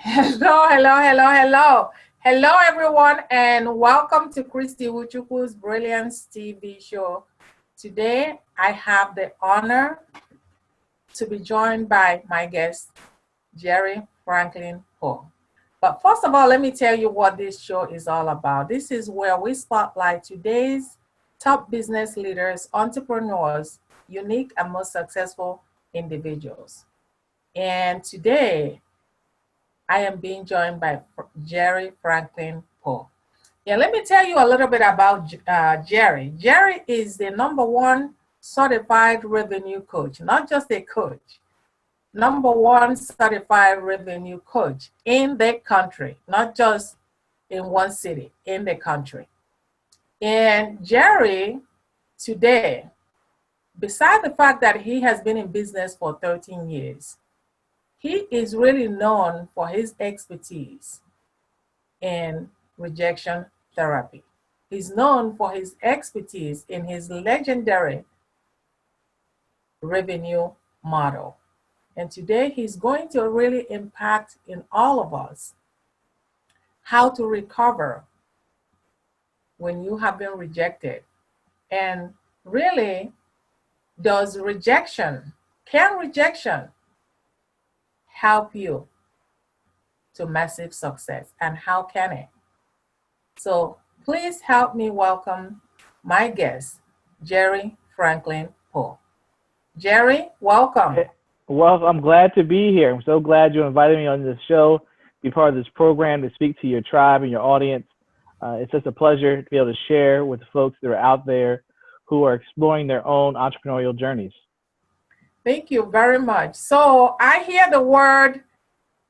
Hello, hello, hello, hello. Hello, everyone, and welcome to Christy Iwuchukwu's Brilliance TV show. Today, I have the honor to be joined by my guest, Jerry Franklin Poe. But first of all, let me tell you what this show is all about. This is where we spotlight today's top business leaders, entrepreneurs, unique and most successful individuals. And today, I am being joined by Jerry Franklin Poe. Yeah, let me tell you a little bit about Jerry. Jerry is the #1 certified revenue coach, not just a coach, #1 certified revenue coach in the country, not just in one city, in the country. And Jerry, today, beside the fact that he has been in business for 13 years, he is really known for his expertise in rejection therapy. He's known for his expertise in his legendary revenue model. And today he's going to really impact in all of us how to recover when you have been rejected. And really, can rejection help you to massive success, and how can it? So please help me welcome my guest, Jerry Franklin Poe. Jerry, welcome. Well, I'm glad to be here. I'm so glad you invited me on this show, be part of this program, to speak to your tribe and your audience. It's just a pleasure to be able to share with folks that are out there who are exploring their own entrepreneurial journeys. Thank you very much. So I hear the word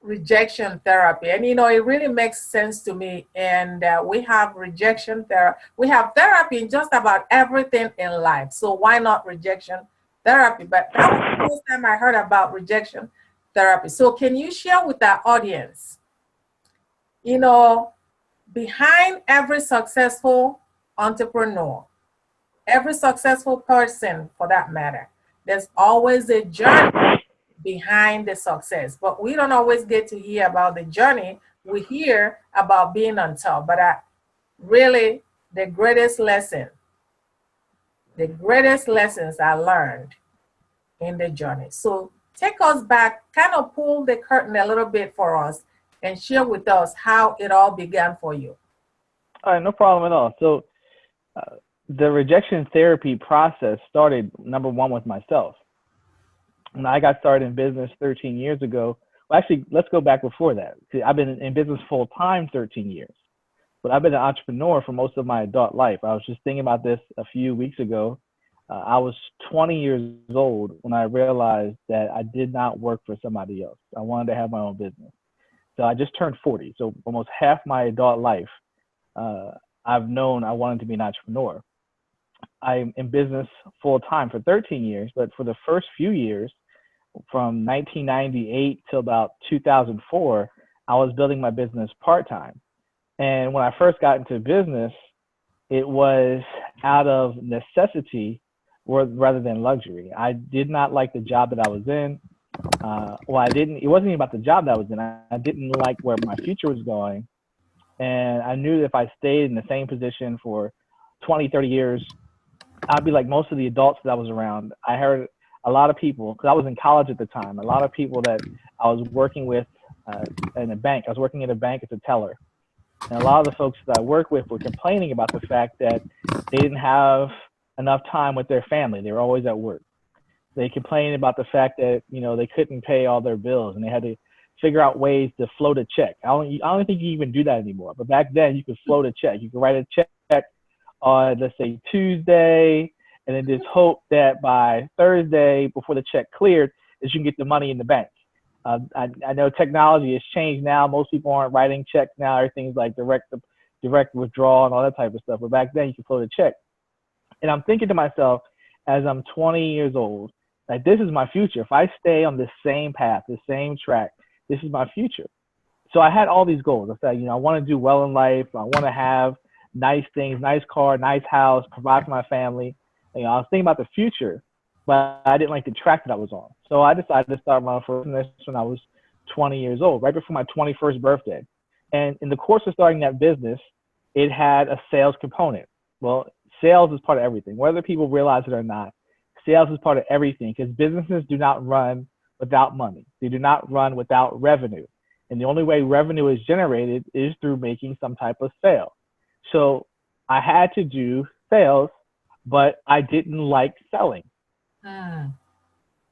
rejection therapy, and it really makes sense to me. And we have rejection therapy. We have therapy in just about everything in life. So why not rejection therapy? But that was the first time I heard about rejection therapy. So can you share with our audience, behind every successful entrepreneur, every successful person for that matter, there's always a journey behind the success, but we don't always get to hear about the journey. We hear about being on top, but really the greatest lessons I learned in the journey. So take us back, kind of pull the curtain a little bit for us and share with us how it all began for you. All right, no problem at all. So the rejection therapy process started, #1, with myself. When I got started in business 13 years ago, well, actually, let's go back before that. I've been in business full-time 13 years, but I've been an entrepreneur for most of my adult life. I was just thinking about this a few weeks ago. I was 20 years old when I realized that I did not work for somebody else. I wanted to have my own business. So I just turned 40. So almost half my adult life, I've known I wanted to be an entrepreneur. I'm in business full-time for 13 years, but for the first few years, from 1998 till about 2004, I was building my business part-time. And when I first got into business, it was out of necessity rather than luxury. I did not like the job that I was in. It wasn't even about the job that I was in. I didn't like where my future was going. And I knew that if I stayed in the same position for 20, 30 years, I'd be like most of the adults that I was around. I heard a lot of people, because I was in college at the time, a lot of people that I was working with in a bank. I was working in a bank as a teller. And a lot of the folks that I work with were complaining about the fact that they didn't have enough time with their family. They were always at work. They complained about the fact that, they couldn't pay all their bills and they had to figure out ways to float a check. I don't think you even do that anymore. But back then, you could float a check. You could write a check on, let's say, Tuesday, and then just hope that by Thursday, before the check cleared, that you can get the money in the bank. I know technology has changed now. Most people aren't writing checks now. Everything's like direct withdrawal and all that type of stuff. But back then, you could float a check. And I'm thinking to myself, as I'm 20 years old, like, this is my future. If I stay on this same path, the same track, this is my future. So I had all these goals. I said, I want to do well in life. I want to have nice things, nice car, nice house, provide for my family. I was thinking about the future, but I didn't like the track that I was on. So I decided to start my own business when I was 20 years old, right before my 21st birthday. And in the course of starting that business, it had a sales component. Well, sales is part of everything, whether people realize it or not. Sales is part of everything because businesses do not run without money. They do not run without revenue. And the only way revenue is generated is through making some type of sale. So I had to do sales, but I didn't like selling.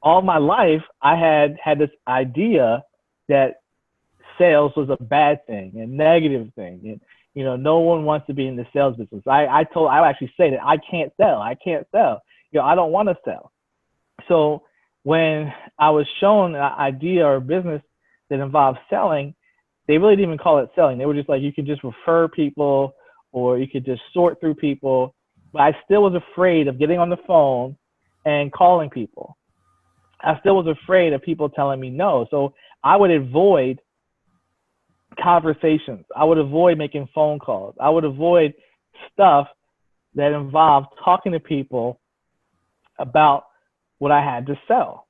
All my life, I had this idea that sales was a bad thing, a negative thing. And, you know, no one wants to be in the sales business. I actually say that I can't sell. You know, I don't want to sell. So when I was shown an idea or a business that involved selling, they really didn't even call it selling. They were just like, you could just refer people or you could just sort through people. But I still was afraid of getting on the phone and calling people. I still was afraid of people telling me no. So I would avoid conversations. I would avoid making phone calls. I would avoid stuff that involved talking to people about what I had to sell.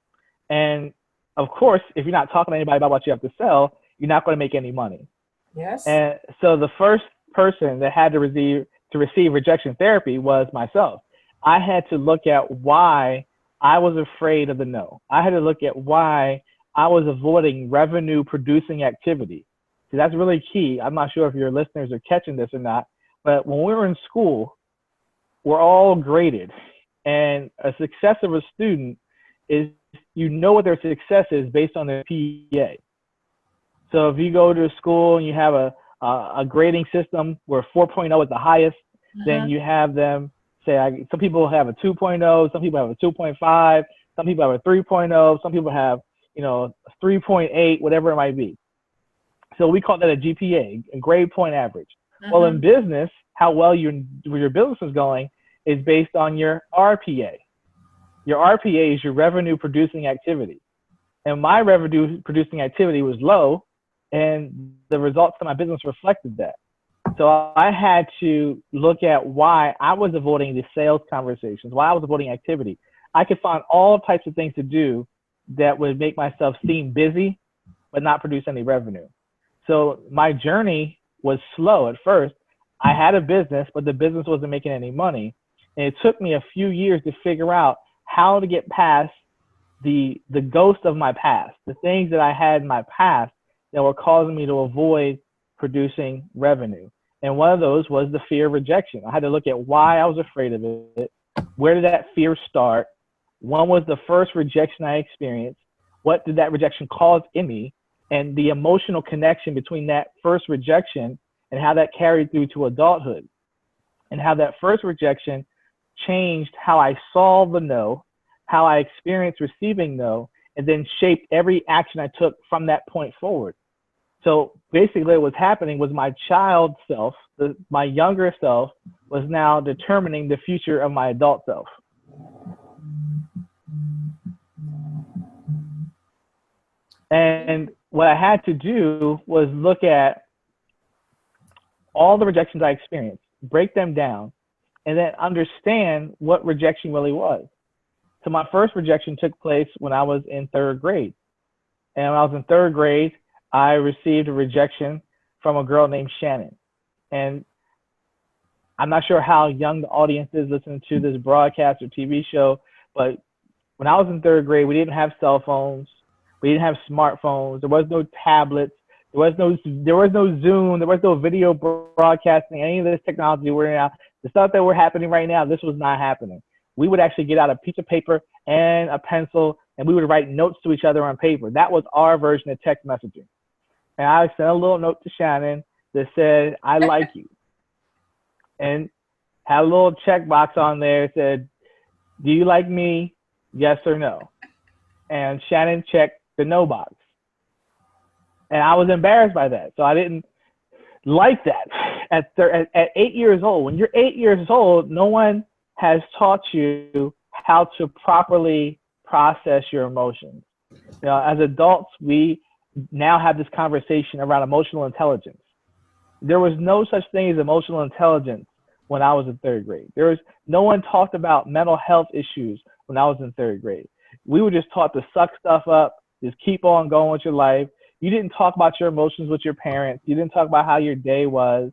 And of course, if you're not talking to anybody about what you have to sell, you're not going to make any money. Yes. And so the first person that had to receive rejection therapy was myself. I had to look at why I was afraid of the no. I had to look at why I was avoiding revenue producing activity. See, that's really key. I'm not sure if your listeners are catching this or not, but when we were in school, we're all graded. And a success of a student is, you know what their success is based on their PA. So if you go to school and you have a grading system where 4.0 is the highest, then you have them say, some people have a 2.0, some people have a 2.5, some people have a 3.0, some people have, you know, 3.8, whatever it might be. So we call that a GPA, a grade point average. Well, in business, how well your business is going is based on your RPA. Your RPA is your revenue producing activity. And my revenue producing activity was low, and the results of my business reflected that. So I had to look at why I was avoiding the sales conversations, why I was avoiding activity. I could find all types of things to do that would make myself seem busy, but not produce any revenue. So my journey was slow at first. I had a business, but the business wasn't making any money. And it took me a few years to figure out how to get past the ghost of my past, the things that I had in my past that were causing me to avoid producing revenue. And one of those was the fear of rejection. I had to look at why I was afraid of it. Where did that fear start? When was the first rejection I experienced? What did that rejection cause in me? And the emotional connection between that first rejection and how that carried through to adulthood, and how that first rejection changed how I saw the no, how I experienced receiving no, and then shaped every action I took from that point forward. So basically what was happening was my child self, my younger self, was now determining the future of my adult self. And what I had to do was look at all the rejections I experienced, break them down, and then understand what rejection really was. So my first rejection took place when I was in third grade. And when I was in third grade, I received a rejection from a girl named Shannon. And I'm not sure how young the audience is listening to this broadcast or TV show, but when I was in third grade, we didn't have cell phones. We didn't have smartphones. There was no tablets. There was no Zoom. There was no video broadcasting. Any of this technology we're in now, the stuff that we're happening right now, this was not happening. We would actually get out a piece of paper and a pencil, and we would write notes to each other on paper. That was our version of text messaging. And I sent a little note to Shannon that said, "I like you," and had a little checkbox on there that said, "Do you like me? Yes or no?" And Shannon checked the no box. And I was embarrassed by that. So I didn't like that. At 8 years old, when you're 8 years old, no one has taught you how to properly process your emotions. You know, as adults, we now have this conversation around emotional intelligence. There was no such thing as emotional intelligence when I was in third grade. No one talked about mental health issues when I was in third grade. We were just taught to suck stuff up, just keep on going with your life. you didn't talk about your emotions with your parents. You didn't talk about how your day was.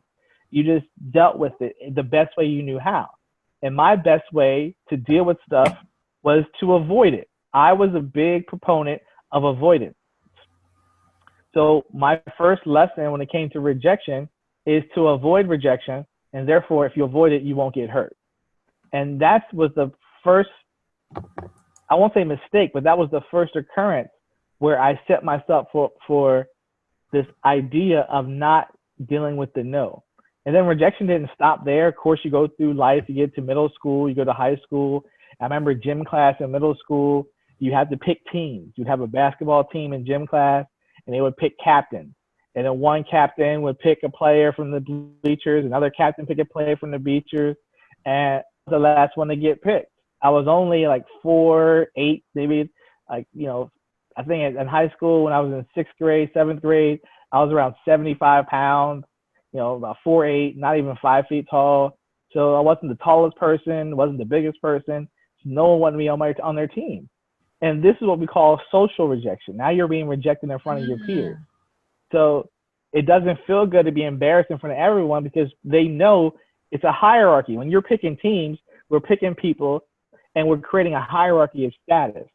You just dealt with it the best way you knew how. And my best way to deal with stuff was to avoid it. I was a big proponent of avoidance. So my first lesson when it came to rejection is to avoid rejection. And therefore, if you avoid it, you won't get hurt. And that was the first, I won't say mistake, but that was the first occurrence where I set myself for this idea of not dealing with the no. And then rejection didn't stop there. Of course, you go through life, you get to middle school, you go to high school. I remember gym class in middle school, you had to pick teams. You'd have a basketball team in gym class, and they would pick captains. And then one captain would pick a player from the bleachers, another captain pick a player from the bleachers, and the last one to get picked. I was only like 4'8", maybe, like, you know, I think in high school when I was in 6th grade, 7th grade, I was around 75 pounds, you know, about 4'8", not even 5 feet tall. So I wasn't the tallest person, wasn't the biggest person. So no one wanted me on their team. And this is what we call social rejection. Now you're being rejected in front of your peers. So it doesn't feel good to be embarrassed in front of everyone because they know it's a hierarchy. When you're picking teams, we're picking people and we're creating a hierarchy of status.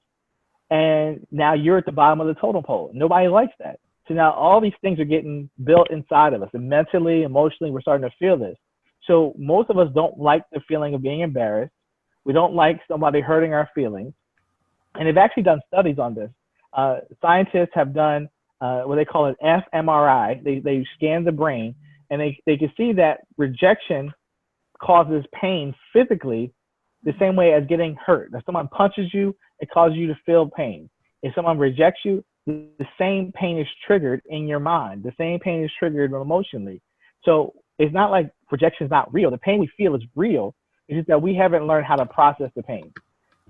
And now you're at the bottom of the totem pole. Nobody likes that. So now all these things are getting built inside of us, and mentally, emotionally, we're starting to feel this. So most of us don't like the feeling of being embarrassed. We don't like somebody hurting our feelings. And they've actually done studies on this. Scientists have done what they call an fMRI. They scan the brain, and they can see that rejection causes pain physically the same way as getting hurt. If someone punches you, it causes you to feel pain. If someone rejects you, the same pain is triggered in your mind. The same pain is triggered emotionally. So it's not like rejection is not real. The pain we feel is real. It's just that we haven't learned how to process the pain.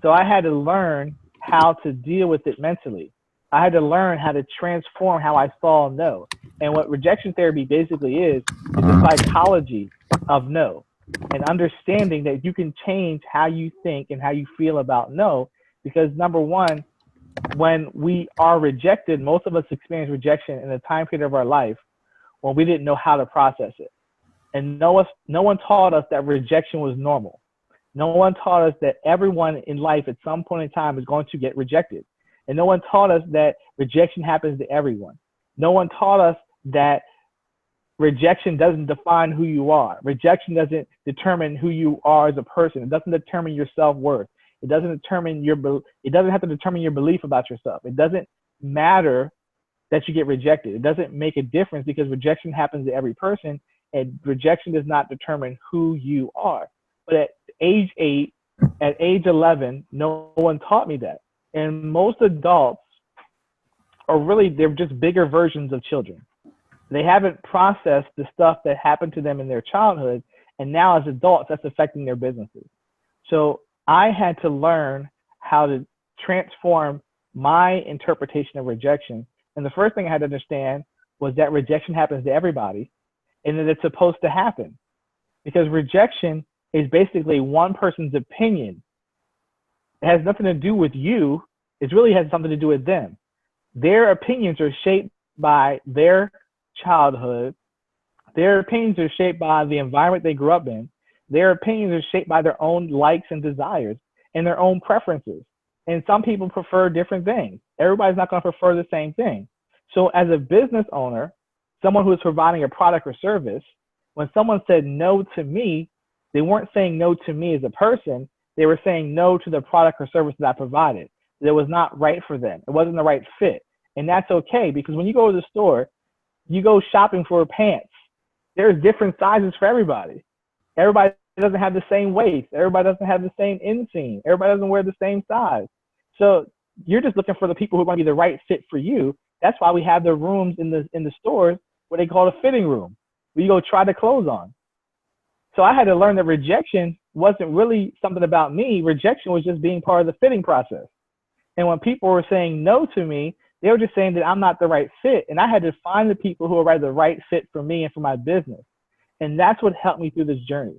So I had to learn how to deal with it mentally. I had to learn how to transform how I saw no. And what rejection therapy basically is the psychology of no, and understanding that you can change how you think and how you feel about no. Because number one, when we are rejected, most of us experience rejection in a time period of our life when we didn't know how to process it. And no one taught us that rejection was normal. No one taught us that everyone in life at some point in time is going to get rejected. And no one taught us that rejection happens to everyone. No one taught us that rejection doesn't define who you are. Rejection doesn't determine who you are as a person. It doesn't determine your self-worth. It doesn't have to determine your belief about yourself. It doesn't matter that you get rejected. It doesn't make a difference because rejection happens to every person, and rejection does not determine who you are. But at age 8, at age 11, no one taught me that. And most adults they're just bigger versions of children. They haven't processed the stuff that happened to them in their childhood, and now as adults, that's affecting their businesses. So I had to learn how to transform my interpretation of rejection. And the first thing I had to understand was that rejection happens to everybody and that it's supposed to happen, because rejection is basically one person's opinion. It has nothing to do with you. It really has something to do with them. Their opinions are shaped by their childhood. Their opinions are shaped by the environment they grew up in. Their opinions are shaped by their own likes and desires and their own preferences. And some people prefer different things. Everybody's not going to prefer the same thing. So as a business owner, someone who is providing a product or service, when someone said no to me, they weren't saying no to me as a person. They were saying no to the product or service that I provided. That was not right for them. It wasn't the right fit. And that's okay, because when you go to the store, you go shopping for pants. There's different sizes for everybody. Everybody doesn't have the same waist. Everybody doesn't have the same inseam. Everybody doesn't wear the same size. So you're just looking for the people who are going to be the right fit for you. That's why we have the rooms in the stores what they call a fitting room, where you go try the clothes on. So I had to learn that rejection wasn't really something about me. Rejection was just being part of the fitting process. And when people were saying no to me, they were just saying that I'm not the right fit. And I had to find the people who are the right fit for me and for my business. And that's what helped me through this journey.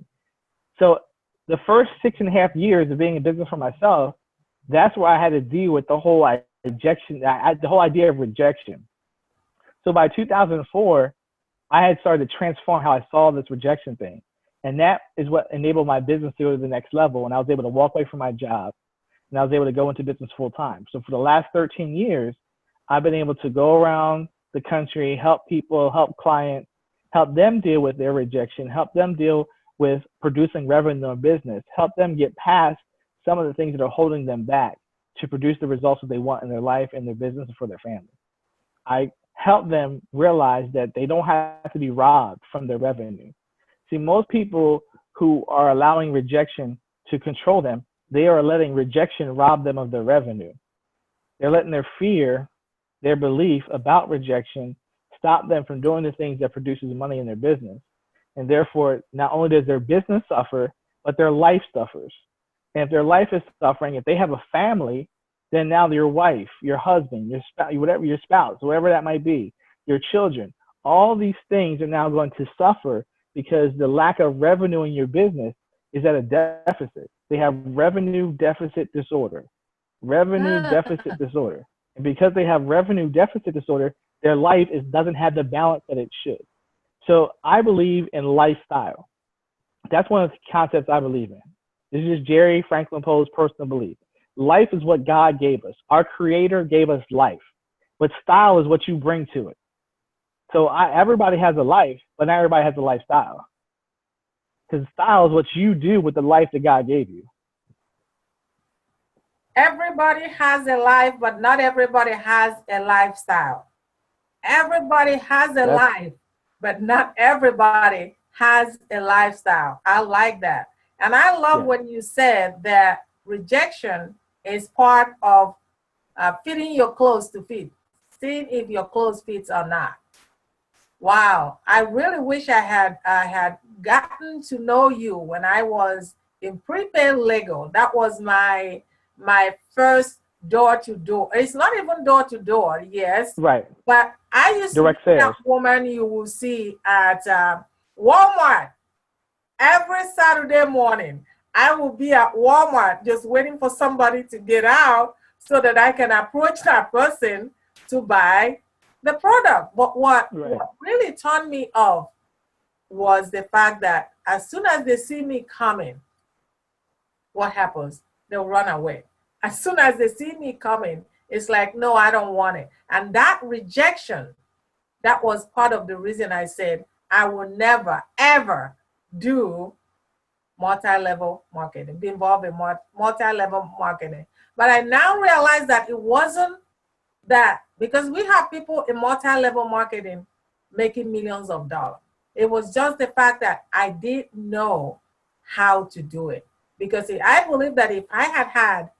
So the first 6.5 years of being in business for myself, that's where I had to deal with the whole rejection, the whole idea of rejection. So by 2004, I had started to transform how I saw this rejection thing. And that is what enabled my business to go to the next level. And I was able to walk away from my job, and I was able to go into business full time. So for the last 13 years, I've been able to go around the country, help people, help clients, help them deal with their rejection, help them deal with producing revenue in business, help them get past some of the things that are holding them back to produce the results that they want in their life and their business and for their family. I help them realize that they don't have to be robbed from their revenue. See, most people who are allowing rejection to control them, they are letting rejection rob them of their revenue. They're letting their fear, their belief about rejection stop them from doing the things that produces money in their business. And therefore, not only does their business suffer, but their life suffers. And if their life is suffering, if they have a family, then now your wife, your husband, your spouse, whatever your spouse, whoever that might be, your children, all these things are now going to suffer because the lack of revenue in your business is at a deficit. They have revenue deficit disorder. Revenue deficit disorder. And because they have revenue deficit disorder, their life doesn't have the balance that it should. So I believe in lifestyle. That's one of the concepts I believe in. This is just Jerry Franklin Poe's personal belief. Life is what God gave us. Our Creator gave us life. But style is what you bring to it. So everybody has a life, but not everybody has a lifestyle. Because style is what you do with the life that God gave you. Everybody has a life, but not everybody has a lifestyle. Everybody has a life, but not everybody has a lifestyle. I like that. And I love when you said that rejection is part of fitting your clothes to fit, seeing if your clothes fits or not. Wow, I really wish I had gotten to know you when I was in prepaid Lego. That was my first door to door. It's not even door to door, yes. Right. But I used direct to be sales. that woman you will see at Walmart every Saturday morning. I will be at Walmart just waiting for somebody to get out so that I can approach that person to buy the product. But what really turned me off was the fact that as soon as they see me coming, what happens? They'll run away. As soon as they see me coming, it's like, no, I don't want it. And that rejection, that was part of the reason I said I will never, ever do multi-level marketing, be involved in multi-level marketing. But I now realize that it wasn't that, because we have people in multi-level marketing making millions of dollars. It was just the fact that I didn't know how to do it. Because I believe that if I had had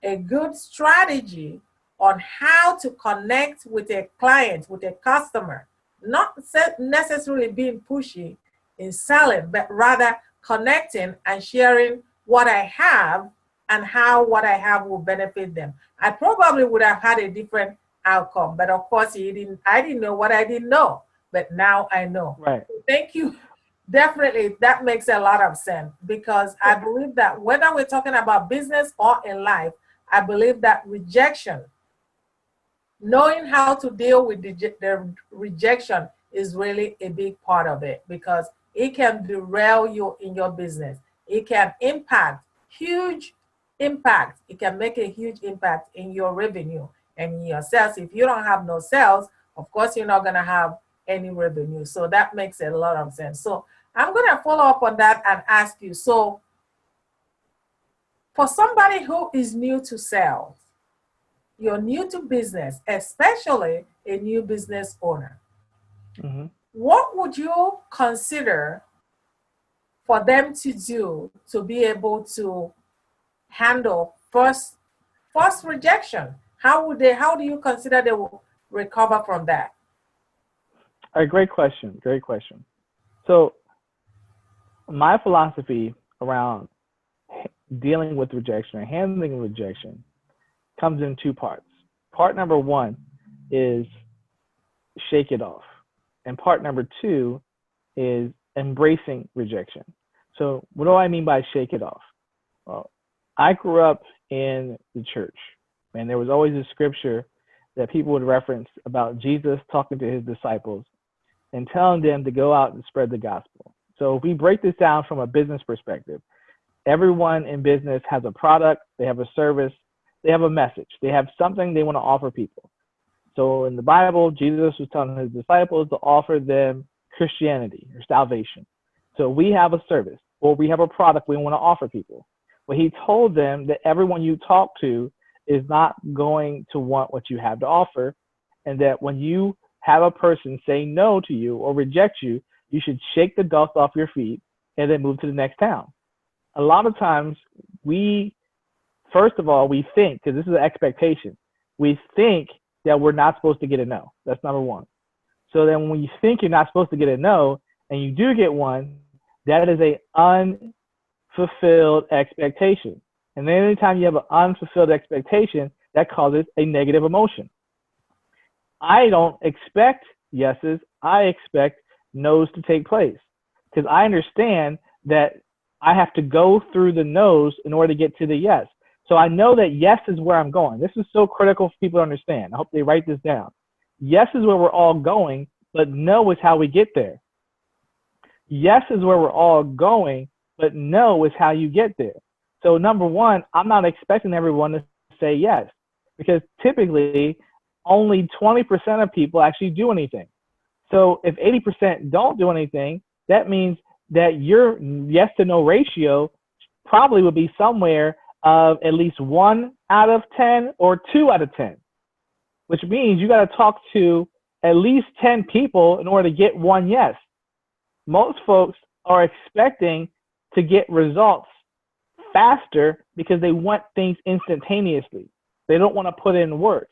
a good strategy on how to connect with a client, with a customer, not necessarily being pushy in selling, but rather connecting and sharing what I have and how what I have will benefit them, I probably would have had a different outcome. But of course, I didn't know what I didn't know, but now I know. Right. Thank you. Definitely, that makes a lot of sense, because I believe that whether we're talking about business or in life, I believe that rejection, knowing how to deal with the rejection is really a big part of it, because it can derail you in your business. It can huge impact. It can make a huge impact in your revenue and in your sales. If you don't have no sales, of course, you're not going to have any revenue. So that makes a lot of sense. So I'm going to follow up on that and ask you, so for somebody who is new to sales, you're new to business, especially a new business owner, what would you consider for them to do to be able to handle first rejection? How do you consider they will recover from that? All right, great question. Great question. So my philosophy around dealing with rejection or handling rejection comes in two parts. Part number one is shake it off. And part number two is embracing rejection. So what do I mean by shake it off? Well, I grew up in the church, and there was always a scripture that people would reference about Jesus talking to his disciples and telling them to go out and spread the gospel. So if we break this down from a business perspective, everyone in business has a product, they have a service, they have a message, they have something they want to offer people. So in the Bible, Jesus was telling his disciples to offer them Christianity or salvation. So we have a service or we have a product we want to offer people. But he told them that everyone you talk to is not going to want what you have to offer, and that when you have a person say no to you or reject you, you should shake the dust off your feet and then move to the next town. A lot of times first of all, we think, because this is an expectation, we think that we're not supposed to get a no. That's number one. So then when you think you're not supposed to get a no and you do get one, that is an unfulfilled expectation. And then anytime you have an unfulfilled expectation, that causes a negative emotion. I don't expect yeses, I expect no's to take place, because I understand that I have to go through the no's in order to get to the yes. So I know that yes is where I'm going. This is so critical for people to understand. I hope they write this down. Yes is where we're all going, but no is how we get there. Yes is where we're all going, but no is how you get there. So number one, I'm not expecting everyone to say yes, because typically only 20% of people actually do anything. So if 80% don't do anything, that means that your yes to no ratio probably would be somewhere of at least 1 out of 10 or 2 out of 10, which means you got to talk to at least 10 people in order to get one yes. Most folks are expecting to get results faster because they want things instantaneously. They don't want to put in work.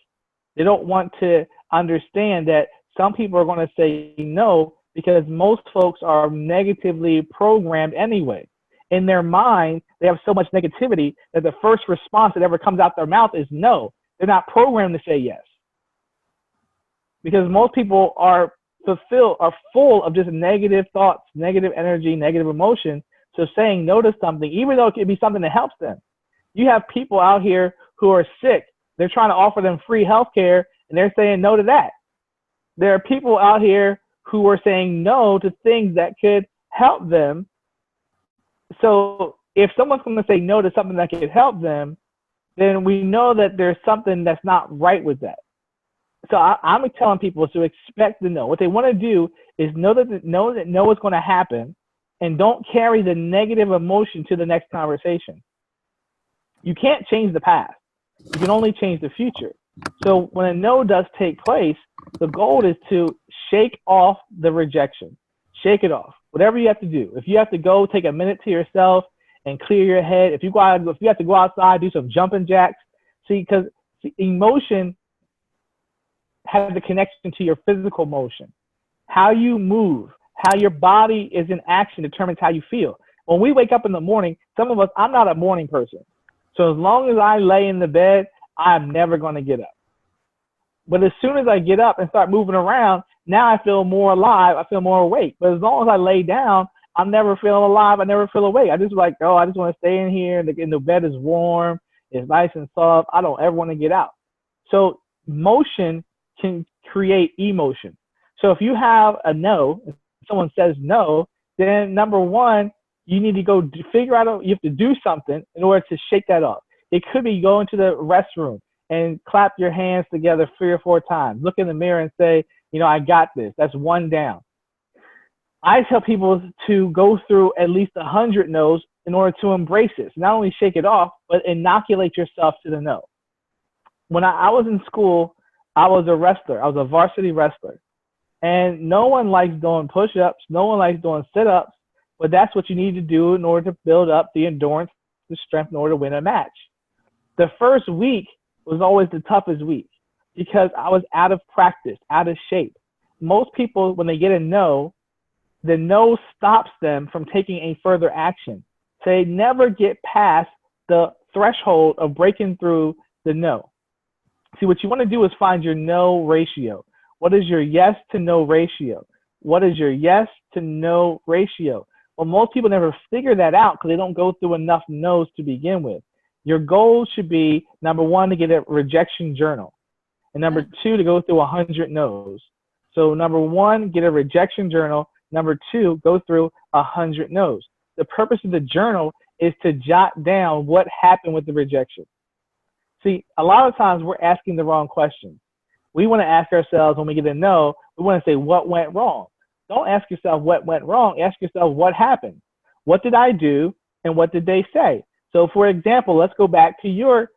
They don't want to understand that some people are going to say no because most folks are negatively programmed anyway. In their mind, they have so much negativity that the first response that ever comes out their mouth is no. They're not programmed to say yes. Because most people are full of just negative thoughts, negative energy, negative emotion. So saying no to something, even though it could be something that helps them. You have people out here who are sick. They're trying to offer them free health care, and they're saying no to that. There are people out here who are saying no to things that could help them. So if someone's going to say no to something that could help them, then we know that there's something that's not right with that. So I'm telling people to expect the no. What they want to do is know that no is going to happen, and don't carry the negative emotion to the next conversation. You can't change the past. You can only change the future. So when a no does take place, the goal is to shake off the rejection. Shake it off. Whatever you have to do. If you have to go take a minute to yourself and clear your head, if you have to go outside, do some jumping jacks. See, because emotion has a connection to your physical motion. How you move, how your body is in action determines how you feel. When we wake up in the morning, some of us, I'm not a morning person. So as long as I lay in the bed, I'm never going to get up. But as soon as I get up and start moving around, now I feel more alive. I feel more awake. But as long as I lay down, I'm never feeling alive. I never feel awake. I just like, I just want to stay in here. And the bed is warm. It's nice and soft. I don't ever want to get out. So motion can create emotion. So if you have a no, if someone says no, then number one, you need to go figure out, you have to do something in order to shake that off. It could be go into the restroom and clap your hands together 3 or 4 times. Look in the mirror and say, I got this. That's 1 down. I tell people to go through at least 100 no's in order to embrace it. So not only shake it off, but inoculate yourself to the no. When I was in school, I was a wrestler. I was a varsity wrestler. And no one likes doing push-ups. No one likes doing sit-ups. But that's what you need to do in order to build up the endurance, the strength in order to win a match. The first week was always the toughest week because I was out of practice, out of shape. Most people, when they get a no, the no stops them from taking a further action. So they never get past the threshold of breaking through the no. See, what you want to do is find your no ratio. What is your yes to no ratio? What is your yes to no ratio? Well, most people never figure that out because they don't go through enough no's to begin with. Your goal should be, number one, to get a rejection journal. And number two, to go through 100 no's. So number one, get a rejection journal. Number two, go through 100 no's. The purpose of the journal is to jot down what happened with the rejection. See, a lot of times we're asking the wrong questions. We want to ask ourselves when we get a no, we want to say what went wrong. Don't ask yourself what went wrong. Ask yourself what happened. What did I do and what did they say? So for example, let's go back to your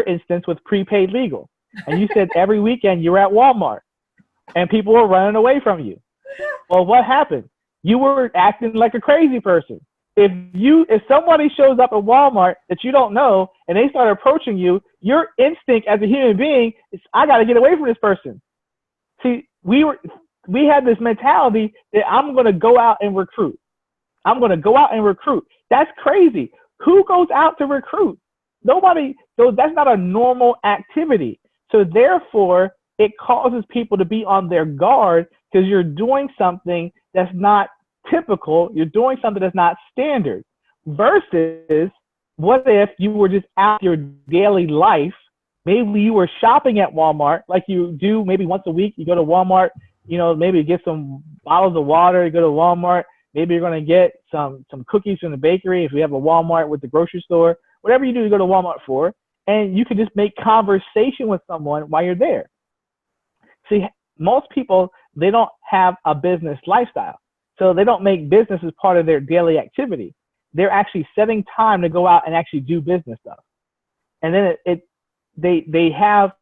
instance with prepaid legal. And you said every weekend you were at Walmart and people were running away from you. Well, what happened? You were acting like a crazy person. If somebody shows up at Walmart that you don't know and they start approaching you, your instinct as a human being is, I got to get away from this person. See, we had this mentality that I'm going to go out and recruit. I'm going to go out and recruit. That's crazy. Who goes out to recruit? Nobody. So that's not a normal activity. So therefore, it causes people to be on their guard because you're doing something that's not typical. You're doing something that's not standard. Versus, what if you were just out your daily life? Maybe you were shopping at Walmart like you do maybe once a week. You go to Walmart, maybe get some bottles of water. You go to Walmart. Maybe you're going to get some cookies from the bakery if you have a Walmart with the grocery store. Whatever you do, you go to Walmart for. And you can just make conversation with someone while you're there. See, most people, they don't have a business lifestyle. So they don't make business as part of their daily activity. They're actually setting time to go out and actually do business stuff. And then they have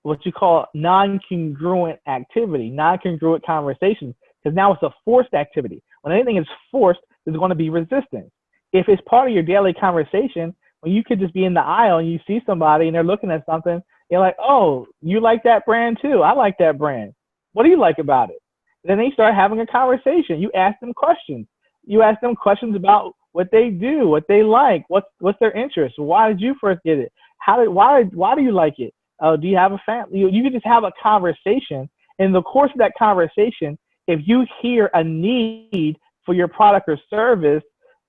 what you call non-congruent activity, non-congruent conversations, because now it's a forced activity. When anything is forced, there's going to be resistance. If it's part of your daily conversation, when you could just be in the aisle and you see somebody and they're looking at something, you're like, oh, you like that brand too? I like that brand. What do you like about it? Then they start having a conversation. You ask them questions. You ask them questions about what they do, what they like, what's their interest. Why did you first get it? Why do you like it? Do you have a family? You can just have a conversation. In the course of that conversation, if you hear a need for your product or service,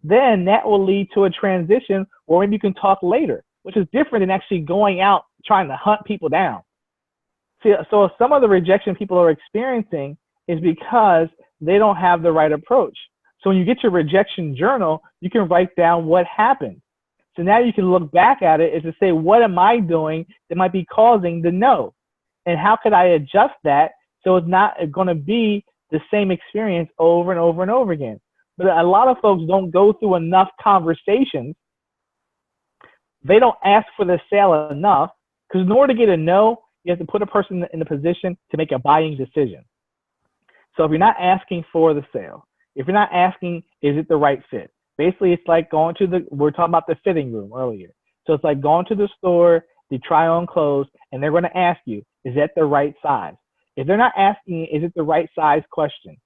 then that will lead to a transition, or maybe you can talk later, which is different than actually going out trying to hunt people down. See, so some of the rejection people are experiencing is because they don't have the right approach. So when you get your rejection journal, you can write down what happened. So now you can look back at it and to say, what am I doing that might be causing the no? And how could I adjust that so it's not going to be the same experience over and over and over again? But a lot of folks don't go through enough conversations. They don't ask for the sale enough, because in order to get a no, you have to put a person in a position to make a buying decision. So if you're not asking for the sale, if you're not asking, is it the right fit? Basically, it's like going to we're talking about the fitting room earlier. So it's like going to the store, they try on clothes, and they're going to ask you, is that the right size? If they're not asking, is it the right size question?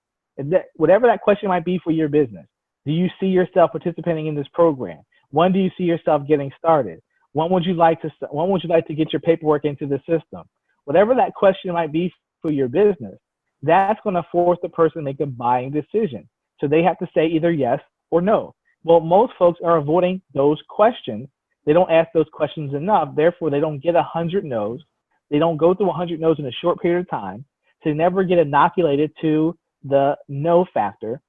Whatever that question might be for your business. Do you see yourself participating in this program? When do you see yourself getting started? When would you like to get your paperwork into the system? Whatever that question might be for your business, that's going to force the person to make a buying decision. So they have to say either yes or no. Well, most folks are avoiding those questions. They don't ask those questions enough. Therefore, they don't get 100 no's. They don't go through 100 no's in a short period of time. So they never get inoculated to the no factor.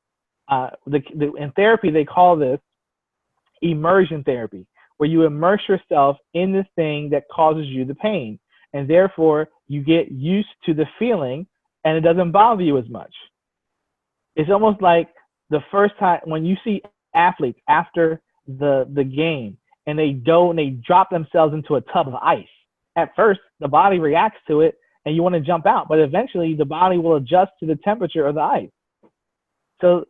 In therapy, they call this immersion therapy, where you immerse yourself in this thing that causes you the pain. And therefore, you get used to the feeling and it doesn't bother you as much. It's almost like the first time when you see athletes after the game and they drop themselves into a tub of ice. At first, the body reacts to it and you want to jump out, but eventually the body will adjust to the temperature of the ice. So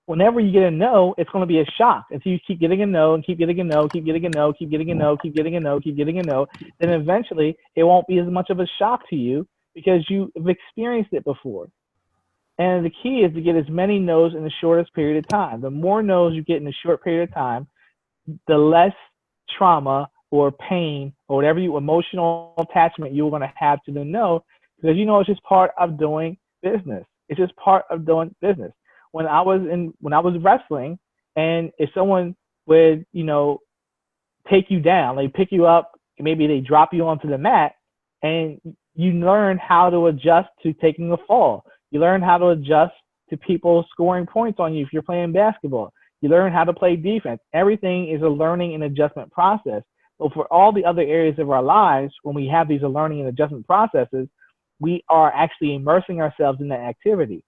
whenever you get a no, it's going to be a shock until you keep getting a no and keep getting a no, keep getting a no, keep getting a no, keep getting a no, keep getting a no. Then eventually it won't be as much of a shock to you because you've experienced it before. And the key is to get as many no's in the shortest period of time. The more no's you get in a short period of time, the less trauma or pain or whatever emotional attachment you're going to have to the no, because it's just part of doing business. It's just part of doing business. When I was wrestling, and if someone would, take you down, they pick you up, maybe they drop you onto the mat, And you learn how to adjust to taking a fall. You learn how to adjust to people scoring points on you if you're playing basketball. You learn how to play defense. Everything is a learning and adjustment process. But for all the other areas of our lives, when we have these learning and adjustment processes, we are actually immersing ourselves in that activity,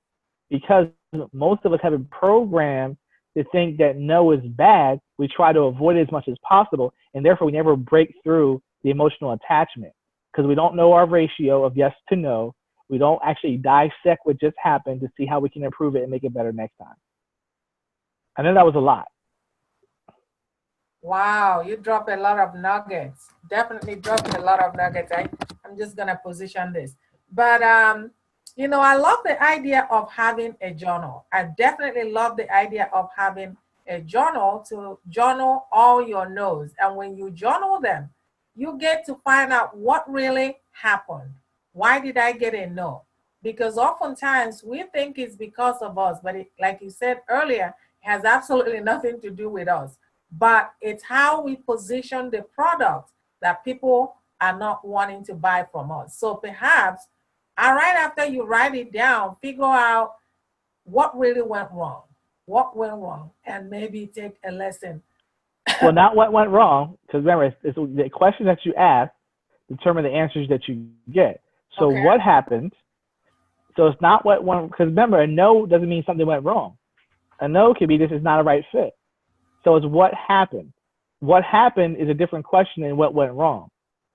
because most of us have been programmed to think that no is bad. We try to avoid it as much as possible, and therefore we never break through the emotional attachment, because we don't know our ratio of yes to no. We don't actually dissect what just happened to see how we can improve it and make it better next time. I know that was a lot. Wow, you dropped a lot of nuggets. Definitely dropped a lot of nuggets. I'm just gonna position this. But you know, I love the idea of having a journal. I definitely love the idea of having a journal to journal all your no's. And when you journal them, you get to find out what really happened. Why did I get a no? Because oftentimes we think it's because of us, but like you said earlier, it has absolutely nothing to do with us. But it's how we position the product that people are not wanting to buy from us. So perhaps, right after you write it down, figure out what really went wrong, and maybe take a lesson. Well, not what went wrong, because remember, it's the questions that you ask determine the answers that you get. So Okay. what happened? So it's not what went, because remember, a no doesn't mean something went wrong. A no could be this is not a right fit. So it's what happened. What happened is a different question than what went wrong.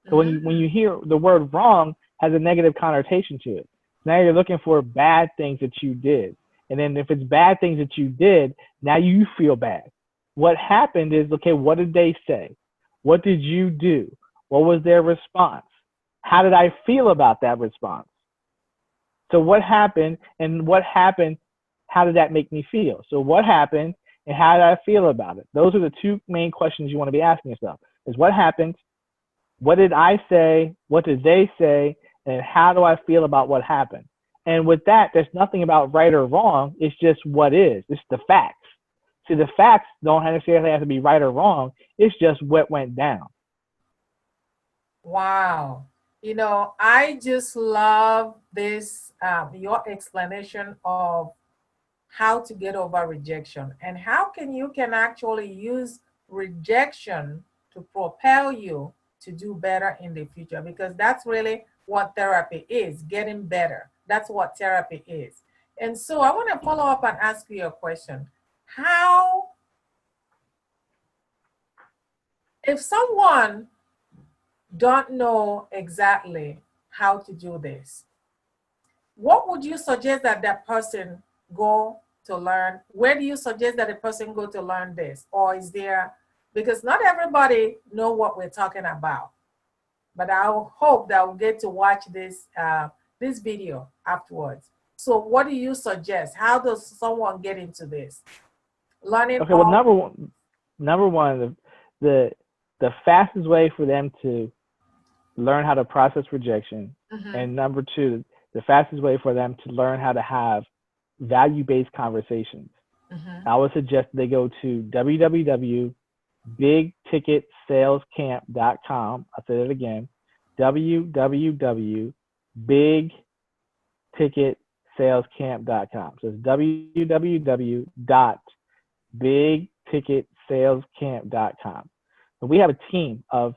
So when you hear the word wrong, has a negative connotation to it. Now you're looking for bad things that you did. And then if it's bad things that you did, now you feel bad. What happened is, okay, what did they say? What did you do? What was their response? How did I feel about that response? So what happened, and what happened, how did that make me feel? So what happened and how did I feel about it? Those are the two main questions you want to be asking yourself. Is what happened? What did I say? What did they say? And how do I feel about what happened? And with that, there's nothing about right or wrong. It's just what is. It's the facts. See, the facts don't necessarily have to be right or wrong. It's just what went down. Wow. You know, I just love this, your explanation of how to get over rejection and how you can actually use rejection to propel you to do better in the future, because that's really what therapy is, getting better. That's what therapy is. And so I want to follow up and ask you a question. How, if someone don't know exactly how to do this, what would you suggest that that person go to learn? Where do you suggest that a person go to learn this? Or is there, because not everybody know what we're talking about, but I hope that we'll get to watch this this video afterwards. So what do you suggest? How does someone get into this? Learning. Okay, well, number one, the fastest way for them to learn how to process rejection, and number two, the fastest way for them to learn how to have value-based conversations. I would suggest they go to www.bigticketsalescamp.com. I'll say that again, www.bigticketsalescamp.com. So it's www.bigticketsalescamp.com. And we have a team of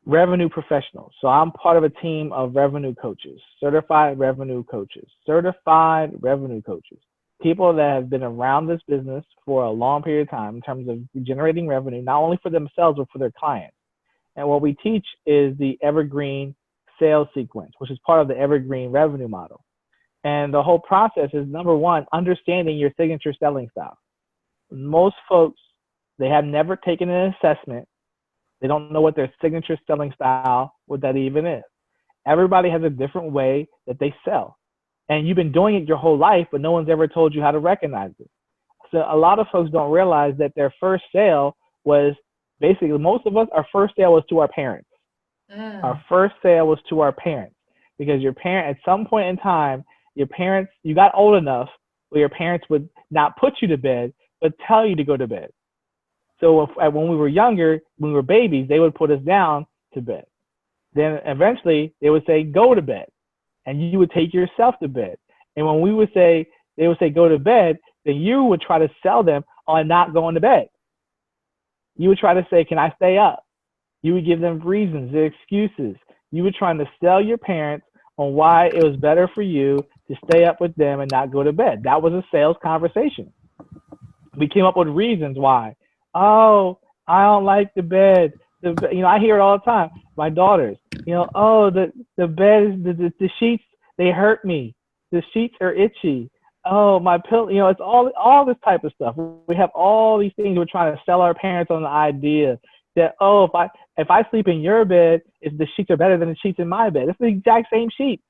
revenue professionals. So I'm part of a team of revenue coaches, certified revenue coaches, people that have been around this business for a long period of time in terms of generating revenue, not only for themselves, but for their clients. And what we teach is the evergreen sales sequence, which is part of the evergreen revenue model. And the whole process is, number one, understanding your signature selling style. Most folks, they have never taken an assessment. They don't know what their signature selling style, what that even is. Everybody has a different way that they sell. And you've been doing it your whole life, but no one's ever told you how to recognize it. So a lot of folks don't realize that their first sale was basically, most of us, our first sale was to our parents. Our first sale was to our parents, because your parent, at some point in time, your parents, you got old enough where your parents would not put you to bed, but tell you to go to bed. So when we were younger, when we were babies, they would put us down to bed. Then eventually they would say, go to bed. And you would take yourself to bed. And when we would say, they would say, go to bed, then you would try to sell them on not going to bed. You would try to say, can I stay up? You would give them reasons, their excuses. You were trying to sell your parents on why it was better for you to stay up with them and not go to bed. That was a sales conversation. We came up with reasons why. Oh, I don't like the bed. I hear it all the time. My daughters, oh, the bed, the sheets, they hurt me. The sheets are itchy. Oh, my pillow, it's all this type of stuff. We have all these things we're trying to sell our parents on the idea that, oh, if I sleep in your bed, the sheets are better than the sheets in my bed. It's the exact same sheet.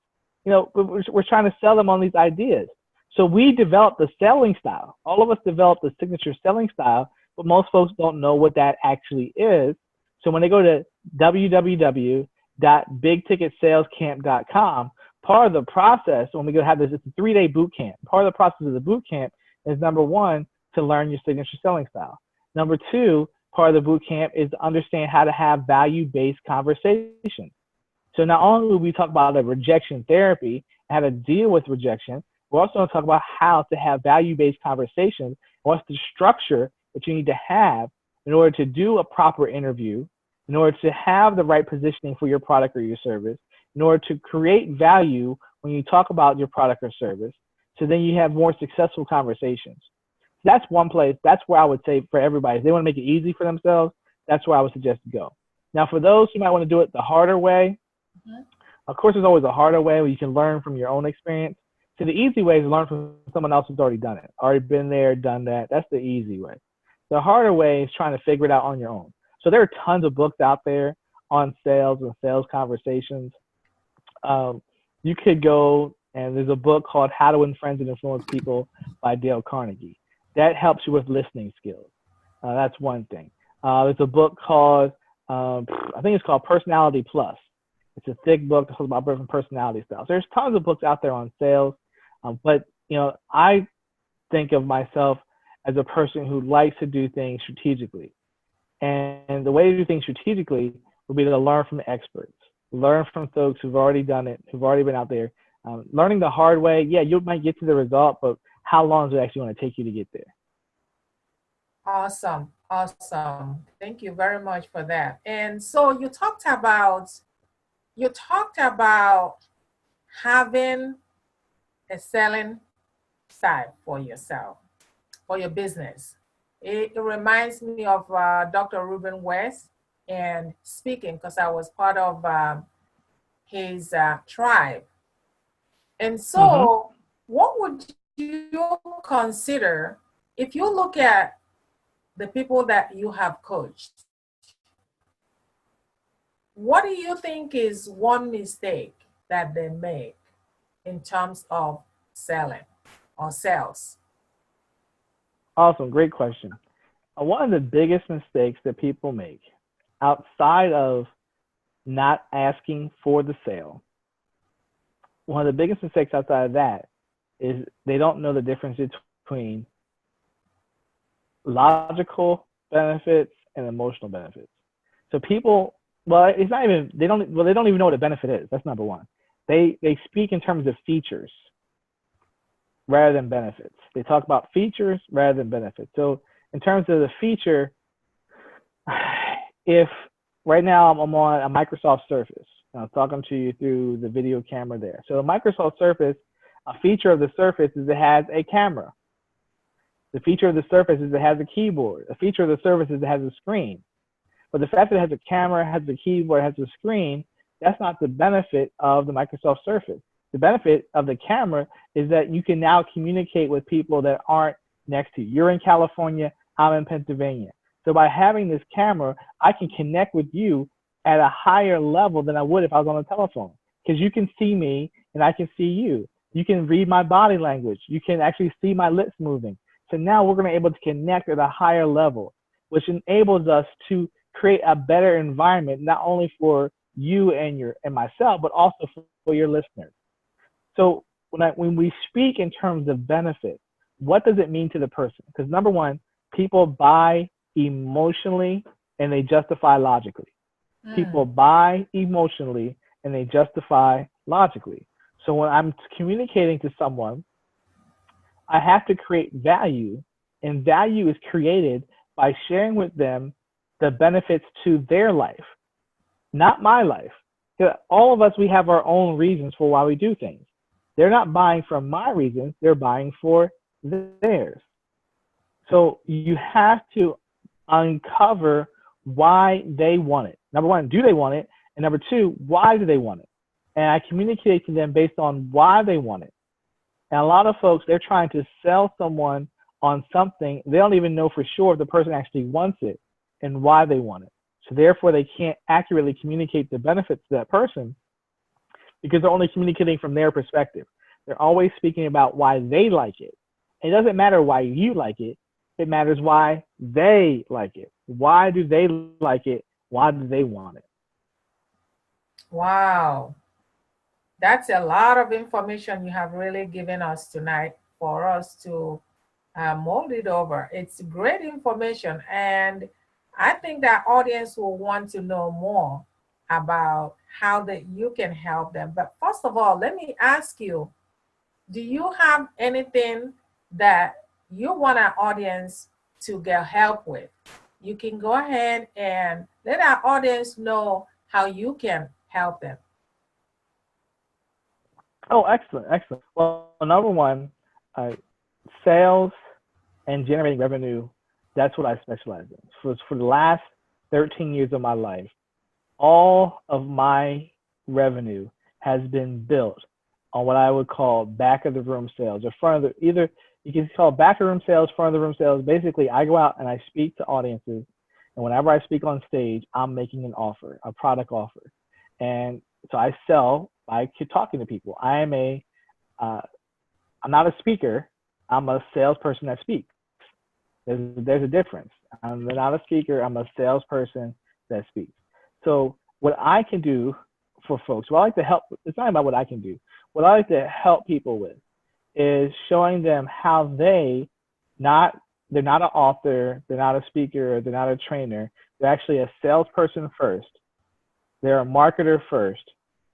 We're trying to sell them on these ideas. So we developed the selling style. All of us developed the signature selling style, but most folks don't know what that actually is. So when they go to www.bigticketsalescamp.com, part of the process, when we go have this, it's a 3-day boot camp. Part of the process of the boot camp is, number one, to learn your signature selling style. Number two, part of the boot camp is to understand how to have value-based conversations. So not only will we talk about the rejection therapy, how to deal with rejection, we're also going to talk about how to have value-based conversations, what's the structure that you need to have in order to do a proper interview, in order to have the right positioning for your product or your service, in order to create value when you talk about your product or service, so then you have more successful conversations. So that's one place. That's where I would say for everybody, if they want to make it easy for themselves, that's where I would suggest to go. Now, for those who might want to do it the harder way, of course, there's always a harder way where you can learn from your own experience. So the easy way is to learn from someone else who's already done it, already been there, done that. That's the easy way. The harder way is trying to figure it out on your own. So there are tons of books out there on sales and sales conversations. You could go, and there's a book called How to Win Friends and Influence People by Dale Carnegie. That helps you with listening skills. That's one thing. There's a book called, I think it's called Personality Plus. It's a thick book that talks about different personality styles. There's tons of books out there on sales, but I think of myself as a person who likes to do things strategically. And the way to do things strategically would be to learn from experts, learn from folks who've already done it, who've already been out there. Learning the hard way, yeah, you might get to the result, but how long does it actually want to take you to get there? Awesome. Awesome. Thank you very much for that. And so you talked about having a selling side for yourself, for your business. It reminds me of Dr. Ruben West and speaking, because I was part of his tribe. And so what would you consider, if you look at the people that you have coached, what do you think is one mistake that they make in terms of selling or sales? Awesome, great question. One of the biggest mistakes that people make outside of not asking for the sale, one of the biggest mistakes outside of that is they don't know the difference between logical benefits and emotional benefits. So people, it's not even, they don't even know what a benefit is. That's number one. They speak in terms of features rather than benefits. They talk about features rather than benefits. So in terms of the feature, if right now I'm on a Microsoft Surface, I'm talking to you through the video camera there. So a Microsoft Surface, a feature of the Surface is it has a camera. The feature of the Surface is it has a keyboard. A feature of the Surface is it has a screen. But the fact that it has a camera, has a keyboard, has a screen, that's not the benefit of the Microsoft Surface. The benefit of the camera is that you can now communicate with people that aren't next to you. You're in California, I'm in Pennsylvania. So by having this camera, I can connect with you at a higher level than I would if I was on a telephone, because you can see me and I can see you. You can read my body language. You can actually see my lips moving. So now we're going to be able to connect at a higher level, which enables us to create a better environment, not only for you and myself, but also for your listeners. So when we speak in terms of benefit, what does it mean to the person? Because number one, people buy emotionally and they justify logically. People buy emotionally and they justify logically. So when I'm communicating to someone, I have to create value, and value is created by sharing with them the benefits to their life, not my life. All of us, we have our own reasons for why we do things. They're not buying for my reasons, they're buying for theirs. So you have to uncover why they want it. Number one, do they want it? And number two, why do they want it? And I communicate to them based on why they want it. And a lot of folks, they're trying to sell someone on something. They don't even know for sure if the person actually wants it and why they want it. So therefore, they can't accurately communicate the benefits to that person because they're only communicating from their perspective. They're always speaking about why they like it. It doesn't matter why you like it. It matters why they like it. Why do they like it? Why do they want it? Wow. That's a lot of information you have really given us tonight for us to mold it over. It's great information. And I think that audience will want to know more about how that you can help them. But first of all, let me ask you, do you have anything that you want our audience to get help with? You can go ahead and let our audience know how you can help them. Oh, excellent, excellent. Well, number one, sales and generating revenue, that's what I specialize in. For the last 13 years of my life, all of my revenue has been built on what I would call back of the room sales or front of the, either you can call back of the room sales, front of the room sales. Basically, I go out and I speak to audiences, and whenever I speak on stage, I'm making an offer, a product offer. And so I sell by talking to people. I'm not a speaker, I'm a salesperson that speaks. There's a difference. I'm not a speaker, I'm a salesperson that speaks. So what I can do for folks, what I like to help, it's not about what I can do. What I like to help people with is showing them how they're not an author, they're not a speaker, they're not a trainer. They're actually a salesperson first. They're a marketer first,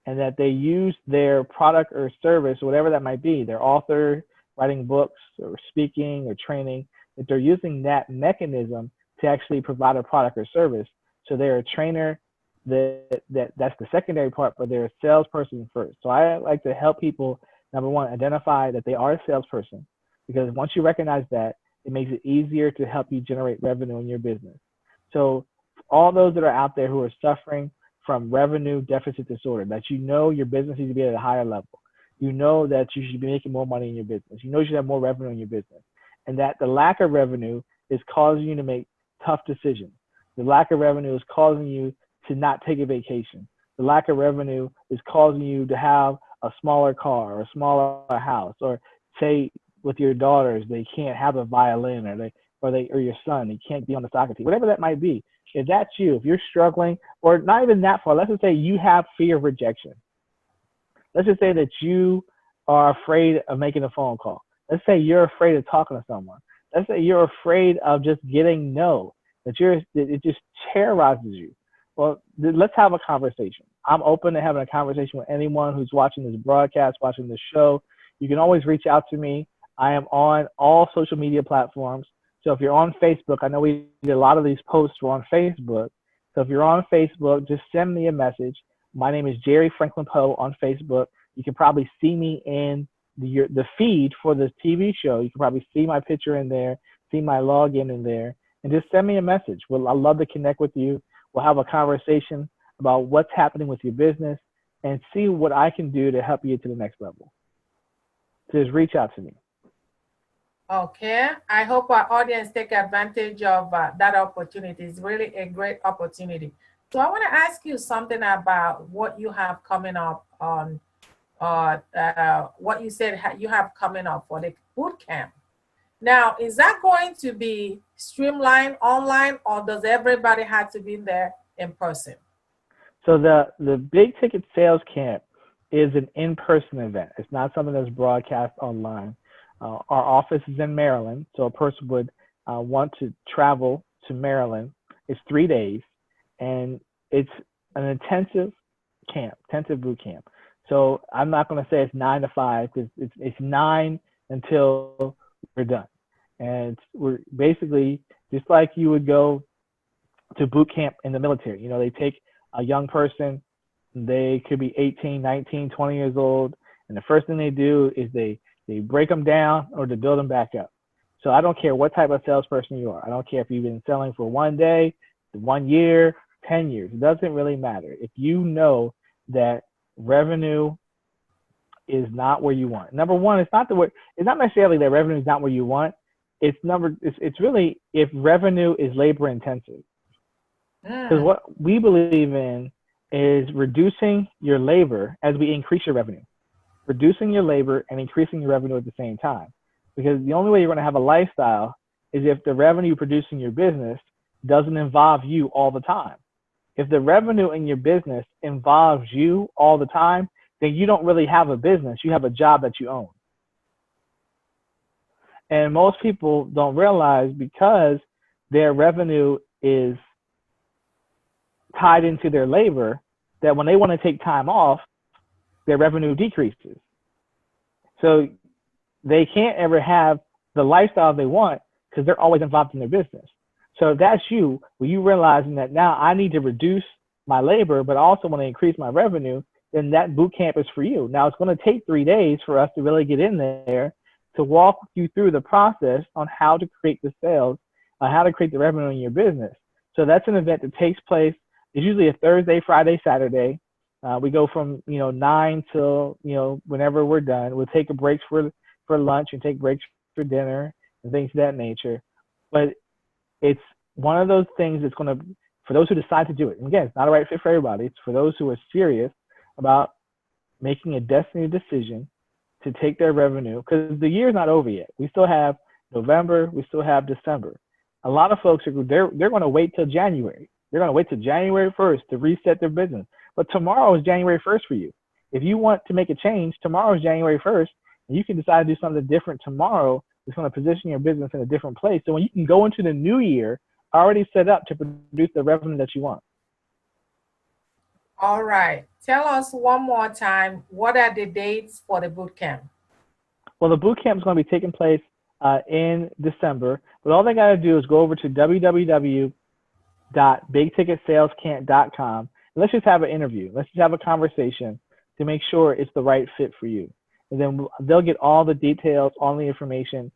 and that they use their product or service, whatever that might be, their author, writing books or speaking or training, that they're using that mechanism to actually provide a product or service. So they're a trainer, that's the secondary part, but they're a salesperson first. So I like to help people, number one, identify that they are a salesperson, because once you recognize that, it makes it easier to help you generate revenue in your business. So all those that are out there who are suffering from revenue deficit disorder, that you know your business needs to be at a higher level, you know that you should be making more money in your business, you know you should have more revenue in your business, and that the lack of revenue is causing you to make tough decisions. The lack of revenue is causing you to not take a vacation. The lack of revenue is causing you to have a smaller car or a smaller house, or say with your daughters, they can't have a violin, or your son, he can't be on the soccer team, whatever that might be. If that's you, if you're struggling, or not even that far, let's just say you have fear of rejection. Let's just say that you are afraid of making a phone call. Let's say you're afraid of talking to someone. Let's say you're afraid of just getting no, it just terrorizes you. Well, let's have a conversation. I'm open to having a conversation with anyone who's watching this broadcast, watching this show. You can always reach out to me. I am on all social media platforms. So if you're on Facebook, I know we did a lot of these posts were on Facebook. So if you're on Facebook, just send me a message. My name is Jerry Franklin Poe on Facebook. You can probably see me in the feed for this TV show. You can probably see my picture in there, see my login in there, and just send me a message. Well, I'd love to connect with you. We'll have a conversation about what's happening with your business and see what I can do to help you to the next level. Just reach out to me. Okay, I hope our audience take advantage of that opportunity. It's really a great opportunity. So I want to ask you something about what you have coming up on, what you said you have coming up for the boot camp. Now, is that going to be streamlined online, or does everybody have to be there in person? So the big ticket sales camp is an in-person event. It's not something that's broadcast online. Our office is in Maryland, so a person would want to travel to Maryland. It's 3 days, and it's an intensive boot camp. So I'm not going to say it's 9 to 5 because it's 9 until we're done. And we're basically just like you would go to boot camp in the military. You know, they take a young person, they could be 18, 19, 20 years old, and the first thing they do is they break them down or to build them back up. So I don't care what type of salesperson you are. I don't care if you've been selling for 1 day, 1 year, 10 years. It doesn't really matter. If you know that revenue is not where you want. Number one, it's not necessarily that revenue is not where you want. It's really if revenue is labor intensive. Because what we believe in is reducing your labor as we increase your revenue. Reducing your labor and increasing your revenue at the same time. Because the only way you're going to have a lifestyle is if the revenue you produce in your business doesn't involve you all the time. If the revenue in your business involves you all the time, then you don't really have a business. You have a job that you own. And most people don't realize because their revenue is tied into their labor that when they want to take time off, their revenue decreases. So they can't ever have the lifestyle they want because they're always involved in their business. So if that's you, when you realizing that now I need to reduce my labor, but I also want to increase my revenue, then that boot camp is for you. Now it's going to take 3 days for us to really get in there to walk you through the process on how to create the sales, how to create the revenue in your business. So that's an event that takes place. It's usually a Thursday, Friday, Saturday. We go from 9 till whenever we're done. We'll take a break for lunch and take breaks for dinner and things of that nature. But it's one of those things that's going to, for those who decide to do it. And again, it's not a right fit for everybody. It's for those who are serious about making a destiny decision to take their revenue, because the year's not over yet. We still have November. We still have December. A lot of folks they're going to wait till January. They're going to wait till January 1st to reset their business. But tomorrow is January 1st for you. If you want to make a change, tomorrow is January 1st, and you can decide to do something different tomorrow that's going to position your business in a different place. So when you can go into the new year already set up to produce the revenue that you want. All right. Tell us one more time, what are the dates for the boot camp? Well, the boot camp is going to be taking place in December, but all they got to do is go over to www.bigticketsalescamp.com and let's just have an interview. Let's just have a conversation to make sure it's the right fit for you. And then they'll get all the details, all the information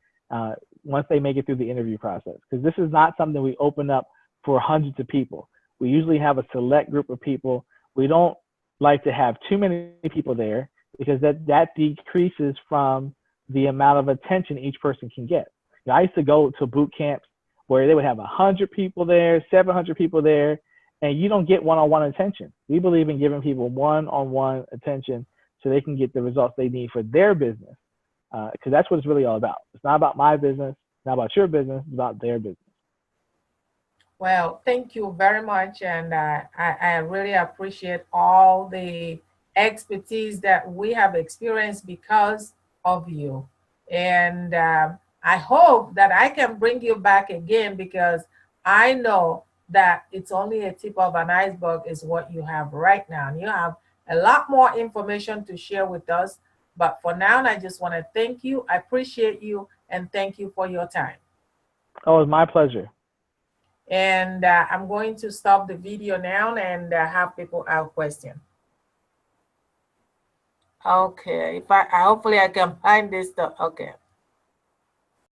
once they make it through the interview process. Because this is not something we open up for hundreds of people. We usually have a select group of people. We don't like to have too many people there because that decreases from the amount of attention each person can get. I used to go to boot camps where they would have 100 people there, 700 people there, and you don't get one-on-one attention. We believe in giving people one-on-one attention so they can get the results they need for their business, because that's what it's really all about. It's not about my business, it's not about your business, it's about their business. Well, thank you very much, and I really appreciate all the expertise that we have experienced because of you. And I hope that I can bring you back again, because I know that it's only a tip of an iceberg is what you have right now. And you have a lot more information to share with us. But for now, I just want to thank you. I appreciate you, and thank you for your time. Oh, it's my pleasure. And I'm going to stop the video now and have people ask questions. Okay, if hopefully I can find this stuff. Okay.